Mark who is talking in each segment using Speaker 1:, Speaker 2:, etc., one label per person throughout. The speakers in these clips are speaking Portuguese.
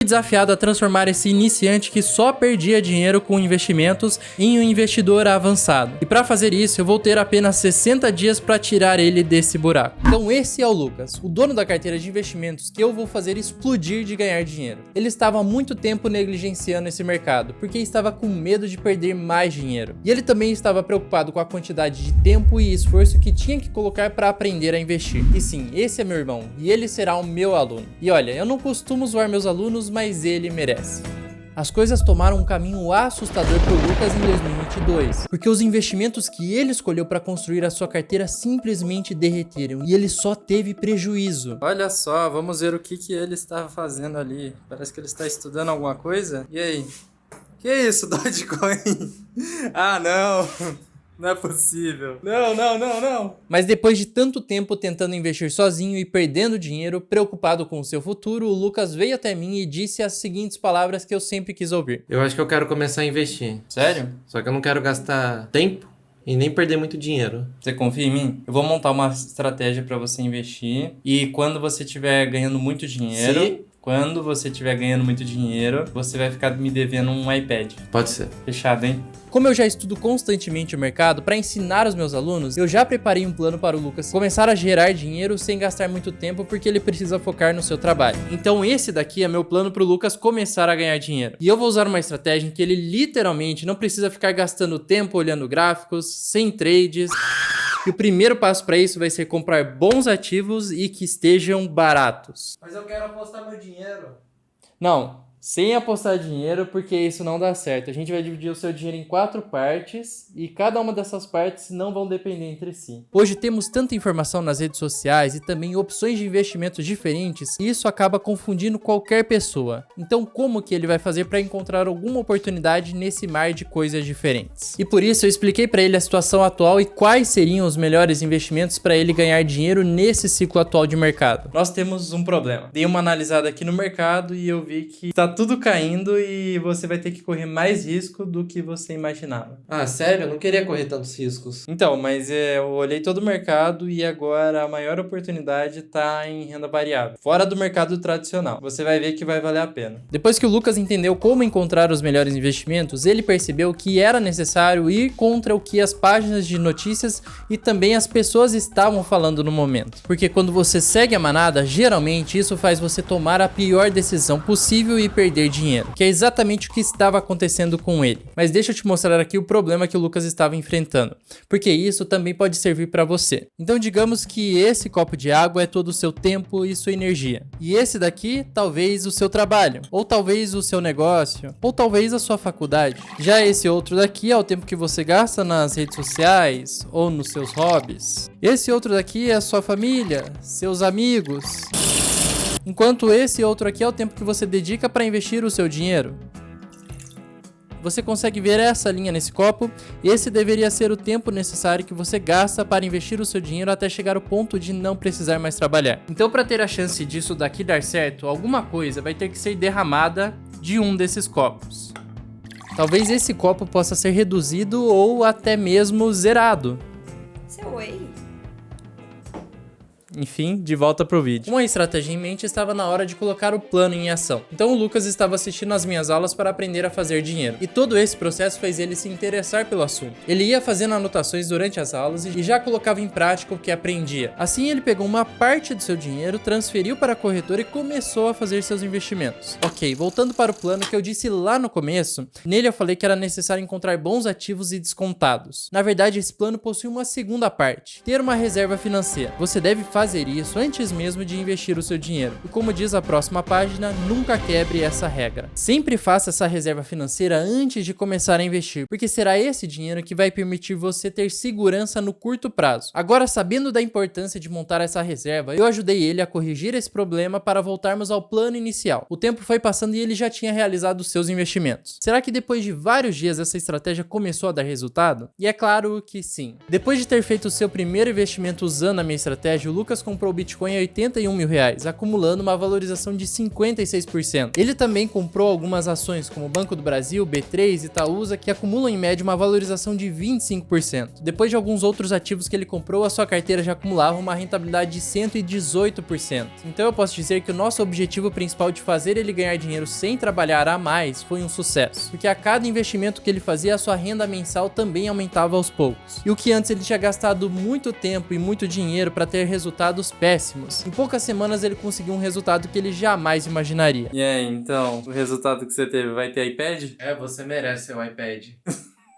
Speaker 1: Desafiado a transformar esse iniciante que só perdia dinheiro com investimentos em um investidor avançado. E para fazer isso, eu vou ter apenas 60 dias para tirar ele desse buraco. Então esse é o Lucas, o dono da carteira de investimentos que eu vou fazer explodir de ganhar dinheiro. Ele estava há muito tempo negligenciando esse mercado, porque estava com medo de perder mais dinheiro. E ele também estava preocupado com a quantidade de tempo e esforço que tinha que colocar para aprender a investir. E sim, esse é meu irmão, e ele será o meu aluno. E olha, eu não costumo zoar meus alunos, mas ele merece. As coisas tomaram um caminho assustador para o Lucas em 2022, porque os investimentos que ele escolheu para construir a sua carteira simplesmente derreteram e ele só teve prejuízo. Olha só, vamos ver o que ele estava fazendo ali. Parece que ele está estudando alguma coisa. E aí? Que é isso, Dogecoin? Ah, não! Não é possível. Não. Mas depois de tanto tempo tentando investir sozinho e perdendo dinheiro, preocupado com o seu futuro, o Lucas veio até mim e disse as seguintes palavras que eu sempre quis ouvir.
Speaker 2: Eu acho que eu quero começar a investir.
Speaker 1: Sério?
Speaker 2: Só que eu não quero gastar tempo e nem perder muito dinheiro.
Speaker 1: Você confia em mim? Eu vou montar uma estratégia para você investir e quando você estiver ganhando muito dinheiro...
Speaker 2: Sim.
Speaker 1: Quando você estiver ganhando muito dinheiro, você vai ficar me devendo um iPad.
Speaker 2: Pode ser.
Speaker 1: Fechado, hein? Como eu já estudo constantemente o mercado para ensinar os meus alunos, eu já preparei um plano para o Lucas começar a gerar dinheiro sem gastar muito tempo porque ele precisa focar no seu trabalho. Então esse daqui é meu plano para o Lucas começar a ganhar dinheiro. E eu vou usar uma estratégia em que ele literalmente não precisa ficar gastando tempo olhando gráficos, sem trades... E o primeiro passo para isso vai ser comprar bons ativos e que estejam baratos.
Speaker 2: Mas eu quero apostar meu dinheiro.
Speaker 1: Não, sem apostar dinheiro, porque isso não dá certo. A gente vai dividir o seu dinheiro em 4 partes e cada uma dessas partes não vão depender entre si. Hoje temos tanta informação nas redes sociais e também opções de investimentos diferentes e isso acaba confundindo qualquer pessoa. Então como que ele vai fazer para encontrar alguma oportunidade nesse mar de coisas diferentes? E por isso eu expliquei para ele a situação atual e quais seriam os melhores investimentos para ele ganhar dinheiro nesse ciclo atual de mercado. Nós temos um problema. Dei uma analisada aqui no mercado e eu vi que tá tudo caindo e você vai ter que correr mais risco do que você imaginava.
Speaker 2: Ah, sério? Eu não queria correr tantos riscos.
Speaker 1: Então, mas eu olhei todo o mercado e agora a maior oportunidade tá em renda variável, fora do mercado tradicional. Você vai ver que vai valer a pena. Depois que o Lucas entendeu como encontrar os melhores investimentos, ele percebeu que era necessário ir contra o que as páginas de notícias e também as pessoas estavam falando no momento. Porque quando você segue a manada, geralmente isso faz você tomar a pior decisão possível e perder dinheiro, que é exatamente o que estava acontecendo com ele. Mas deixa eu te mostrar aqui o problema que o Lucas estava enfrentando, porque isso também pode servir para você. Então digamos que esse copo de água é todo o seu tempo e sua energia, e esse daqui talvez o seu trabalho, ou talvez o seu negócio, ou talvez a sua faculdade. Já esse outro daqui é o tempo que você gasta nas redes sociais ou nos seus hobbies. Esse outro daqui é a sua família, seus amigos. Enquanto esse outro aqui é o tempo que você dedica para investir o seu dinheiro. Você consegue ver essa linha nesse copo? Esse deveria ser o tempo necessário que você gasta para investir o seu dinheiro até chegar ao ponto de não precisar mais trabalhar. Então, para ter a chance disso daqui dar certo, alguma coisa vai ter que ser derramada de um desses copos. Talvez esse copo possa ser reduzido ou até mesmo zerado.
Speaker 3: Seu whey?
Speaker 1: Enfim, de volta pro vídeo. Com a estratégia em mente, estava na hora de colocar o plano em ação. Então o Lucas estava assistindo às minhas aulas para aprender a fazer dinheiro. E todo esse processo fez ele se interessar pelo assunto. Ele ia fazendo anotações durante as aulas e já colocava em prática o que aprendia. Assim ele pegou uma parte do seu dinheiro, transferiu para a corretora e começou a fazer seus investimentos. Ok, voltando para o plano que eu disse lá no começo, nele eu falei que era necessário encontrar bons ativos e descontados. Na verdade, esse plano possui uma segunda parte: ter uma reserva financeira. Você deve fazer isso antes mesmo de investir o seu dinheiro. E como diz a próxima página, nunca quebre essa regra. Sempre faça essa reserva financeira antes de começar a investir, porque será esse dinheiro que vai permitir você ter segurança no curto prazo. Agora, sabendo da importância de montar essa reserva, eu ajudei ele a corrigir esse problema para voltarmos ao plano inicial. O tempo foi passando e ele já tinha realizado os seus investimentos. Será que depois de vários dias essa estratégia começou a dar resultado? E é claro que sim. Depois de ter feito o seu primeiro investimento usando a minha estratégia, o Lucas Lucas comprou o Bitcoin a 81 mil reais, acumulando uma valorização de 56%. Ele também comprou algumas ações como Banco do Brasil, B3 e Itaúsa, que acumulam em média uma valorização de 25%. Depois de alguns outros ativos que ele comprou, a sua carteira já acumulava uma rentabilidade de 118%. Então eu posso dizer que o nosso objetivo principal de fazer ele ganhar dinheiro sem trabalhar a mais foi um sucesso, porque a cada investimento que ele fazia, a sua renda mensal também aumentava aos poucos. E o que antes ele tinha gastado muito tempo e muito dinheiro para ter resultados péssimos, em poucas semanas ele conseguiu um resultado que ele jamais imaginaria.
Speaker 3: E aí, então, o resultado que você teve vai ter iPad?
Speaker 2: Você merece seu iPad.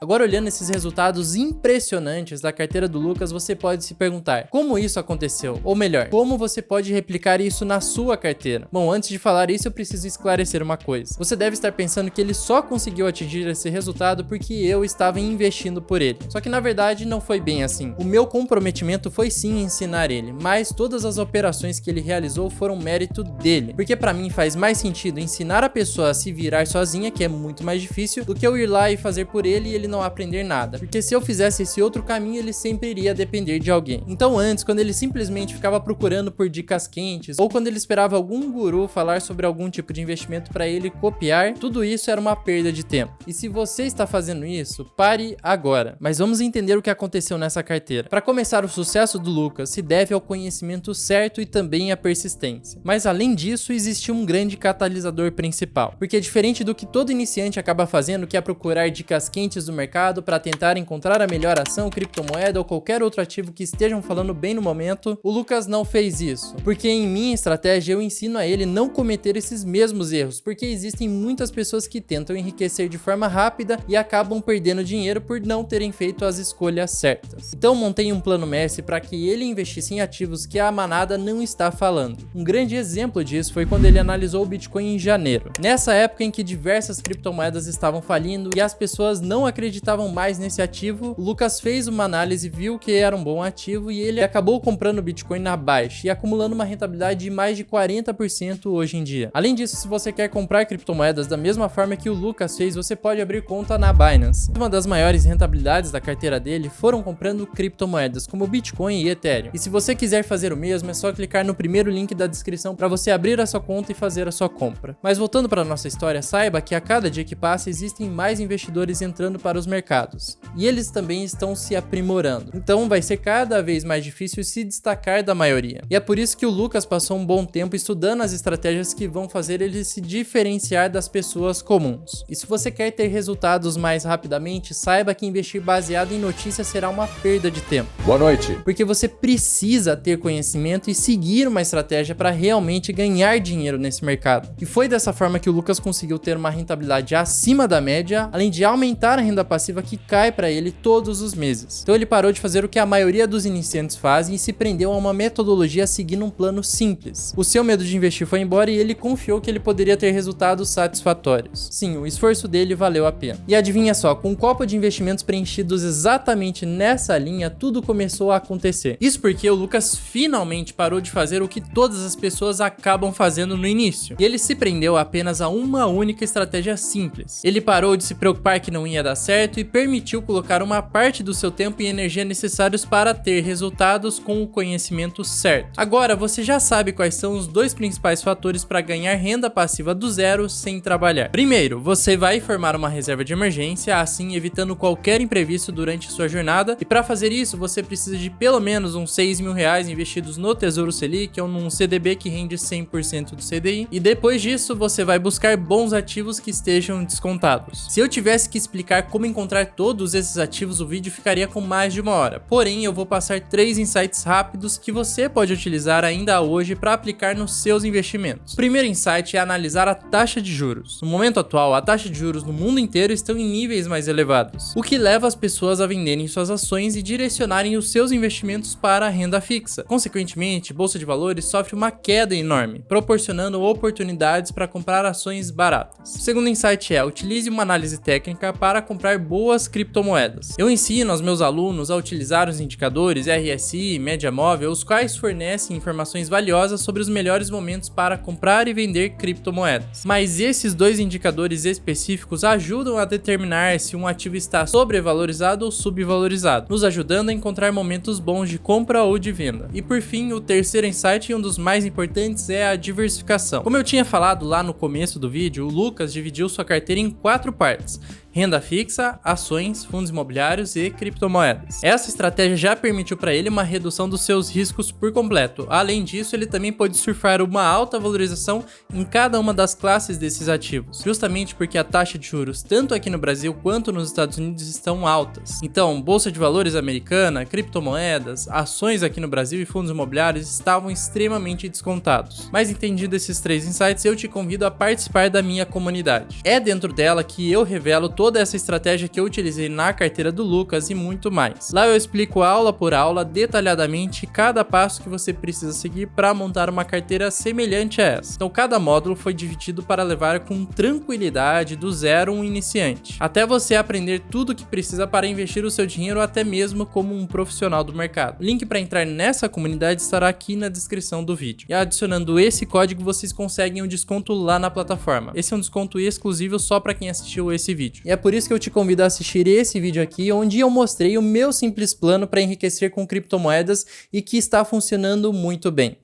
Speaker 1: Agora, olhando esses resultados impressionantes da carteira do Lucas, você pode se perguntar como isso aconteceu? Ou melhor, como você pode replicar isso na sua carteira? Bom, antes de falar isso, eu preciso esclarecer uma coisa. Você deve estar pensando que ele só conseguiu atingir esse resultado porque eu estava investindo por ele. Só que na verdade não foi bem assim. O meu comprometimento foi sim ensinar ele, mas todas as operações que ele realizou foram mérito dele. Porque pra mim faz mais sentido ensinar a pessoa a se virar sozinha, que é muito mais difícil, do que eu ir lá e fazer por ele e ele não aprender nada, porque se eu fizesse esse outro caminho, ele sempre iria depender de alguém. Então antes, quando ele simplesmente ficava procurando por dicas quentes, ou quando ele esperava algum guru falar sobre algum tipo de investimento para ele copiar, tudo isso era uma perda de tempo. E se você está fazendo isso, pare agora. Mas vamos entender o que aconteceu nessa carteira. Para começar, o sucesso do Lucas se deve ao conhecimento certo e também à persistência. Mas além disso, existe um grande catalisador principal, porque diferente do que todo iniciante acaba fazendo, que é procurar dicas quentes do mercado para tentar encontrar a melhor ação, criptomoeda ou qualquer outro ativo que estejam falando bem no momento, o Lucas não fez isso, porque em minha estratégia eu ensino a ele não cometer esses mesmos erros, porque existem muitas pessoas que tentam enriquecer de forma rápida e acabam perdendo dinheiro por não terem feito as escolhas certas. Então montei um plano mestre para que ele investisse em ativos que a manada não está falando. Um grande exemplo disso foi quando ele analisou o Bitcoin em janeiro, nessa época em que diversas criptomoedas estavam falindo e as pessoas não acreditavam mais nesse ativo. O Lucas fez uma análise, viu que era um bom ativo e ele acabou comprando o Bitcoin na baixa e acumulando uma rentabilidade de mais de 40% hoje em dia. Além disso, se você quer comprar criptomoedas da mesma forma que o Lucas fez, você pode abrir conta na Binance. Uma das maiores rentabilidades da carteira dele foram comprando criptomoedas como Bitcoin e Ethereum. E se você quiser fazer o mesmo, é só clicar no primeiro link da descrição para você abrir a sua conta e fazer a sua compra. Mas voltando para a nossa história, saiba que a cada dia que passa existem mais investidores entrando para os mercados, e eles também estão se aprimorando, então vai ser cada vez mais difícil se destacar da maioria. E é por isso que o Lucas passou um bom tempo estudando as estratégias que vão fazer ele se diferenciar das pessoas comuns. E se você quer ter resultados mais rapidamente, saiba que investir baseado em notícias será uma perda de tempo.
Speaker 4: Boa noite.
Speaker 1: Porque você precisa ter conhecimento e seguir uma estratégia para realmente ganhar dinheiro nesse mercado. E foi dessa forma que o Lucas conseguiu ter uma rentabilidade acima da média, além de aumentar a renda passiva que cai para ele todos os meses. Então ele parou de fazer o que a maioria dos iniciantes fazem e se prendeu a uma metodologia seguindo um plano simples. O seu medo de investir foi embora e ele confiou que ele poderia ter resultados satisfatórios. Sim, o esforço dele valeu a pena. E adivinha só, com um copo de investimentos preenchidos exatamente nessa linha, tudo começou a acontecer. Isso porque o Lucas finalmente parou de fazer o que todas as pessoas acabam fazendo no início. E ele se prendeu apenas a uma única estratégia simples. Ele parou de se preocupar que não ia dar certo e permitiu colocar uma parte do seu tempo e energia necessários para ter resultados com o conhecimento certo. Agora você já sabe quais são os dois principais fatores para ganhar renda passiva do zero sem trabalhar. Primeiro, você vai formar uma reserva de emergência, assim evitando qualquer imprevisto durante sua jornada, e para fazer isso você precisa de pelo menos uns 6 mil reais investidos no Tesouro Selic ou num CDB que rende 100% do CDI, e depois disso você vai buscar bons ativos que estejam descontados. Se eu tivesse que explicar como encontrar todos esses ativos, o vídeo ficaria com mais de uma hora, porém eu vou passar 3 insights rápidos que você pode utilizar ainda hoje para aplicar nos seus investimentos. O primeiro insight é analisar a taxa de juros. No momento atual, a taxa de juros no mundo inteiro estão em níveis mais elevados, o que leva as pessoas a venderem suas ações e direcionarem os seus investimentos para a renda fixa. Consequentemente, a bolsa de valores sofre uma queda enorme, proporcionando oportunidades para comprar ações baratas. O segundo insight é: utilize uma análise técnica para comprar comprar boas criptomoedas. Eu ensino aos meus alunos a utilizar os indicadores RSI, média móvel, os quais fornecem informações valiosas sobre os melhores momentos para comprar e vender criptomoedas. Mas esses dois indicadores específicos ajudam a determinar se um ativo está sobrevalorizado ou subvalorizado, nos ajudando a encontrar momentos bons de compra ou de venda. E por fim, o terceiro insight e um dos mais importantes é a diversificação. Como eu tinha falado lá no começo do vídeo, o Lucas dividiu sua carteira em 4 partes: renda fixa, ações, fundos imobiliários e criptomoedas. Essa estratégia já permitiu para ele uma redução dos seus riscos por completo. Além disso, ele também pôde surfar uma alta valorização em cada uma das classes desses ativos, justamente porque a taxa de juros, tanto aqui no Brasil quanto nos Estados Unidos, estão altas. Então, bolsa de valores americana, criptomoedas, ações aqui no Brasil e fundos imobiliários estavam extremamente descontados. Mas entendido esses 3 insights, eu te convido a participar da minha comunidade. É dentro dela que eu revelo toda essa estratégia que eu utilizei na carteira do Lucas e muito mais. Lá eu explico aula por aula, detalhadamente, cada passo que você precisa seguir para montar uma carteira semelhante a essa. Então cada módulo foi dividido para levar com tranquilidade do zero um iniciante, até você aprender tudo o que precisa para investir o seu dinheiro até mesmo como um profissional do mercado. O link para entrar nessa comunidade estará aqui na descrição do vídeo. E adicionando esse código vocês conseguem um desconto lá na plataforma. Esse é um desconto exclusivo só para quem assistiu esse vídeo. E é por isso que eu te convido a assistir esse vídeo aqui, onde eu mostrei o meu simples plano para enriquecer com criptomoedas e que está funcionando muito bem.